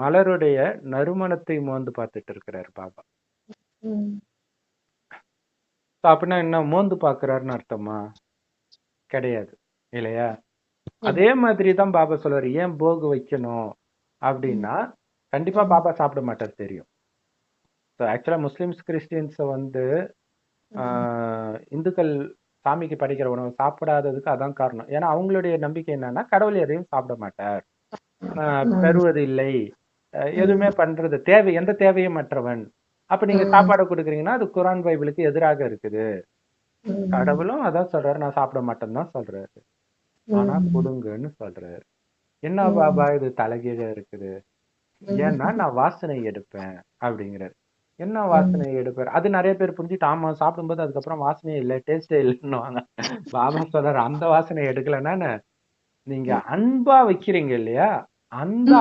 மலருடைய நறுமணத்தை மோந்து பார்த்துட்டு இருக்கிறார் பாபா. ம். So, அப்படின்னா என்ன, மோந்து பார்க்கறாருன்னு அர்த்தமா? கிடையாது இல்லையா? அதே மாதிரி தான் பாபா சொல்றாரு, ஏன் போகு வைக்கணும் அப்படின்னா, கண்டிப்பா பாபா சாப்பிட மாட்டார் தெரியும். ஸோ ஆக்சுவலா முஸ்லிம்ஸ் கிறிஸ்டியன்ஸை வந்து இந்துக்கள் சாமிக்கு படைக்கிற உணவு சாப்பிடாததுக்கு அதான் காரணம். ஏன்னா அவங்களுடைய நம்பிக்கை என்னன்னா, கடவுள் எதையும் சாப்பிட மாட்டார், பெறுவது இல்லை, எதுவுமே பண்றது எந்த தேவையும் மற்றவன். அப்ப நீங்க சாப்பாடு கொடுக்குறீங்கன்னா அது குரான் பைபிளுக்கு எதிராக இருக்குது. கடவுளும் அதான் சொல்றாரு, நான் சாப்பிட மாட்டேன்னு தான் சொல்றாரு. ஆனா கொடுங்கன்னு சொல்றாரு. என்ன பாபா இது தலைகீழ இருக்குது? ஏன்னா நான் வாசனை எடுப்பேன் அப்படிங்கிறாரு. என்ன வாசனை எடுப்பார்? அது நிறைய பேர் புரிஞ்சுட்டு, ஆமா சாப்பிடும்போது அதுக்கப்புறம் வாசனையே இல்லை, டேஸ்டே இல்லைன்னுவாங்க. பாபா சொல்றாரு, அந்த வாசனை எடுக்கலன்னா நீங்க அன்பா வைக்கிறீங்க இல்லையா, அந்த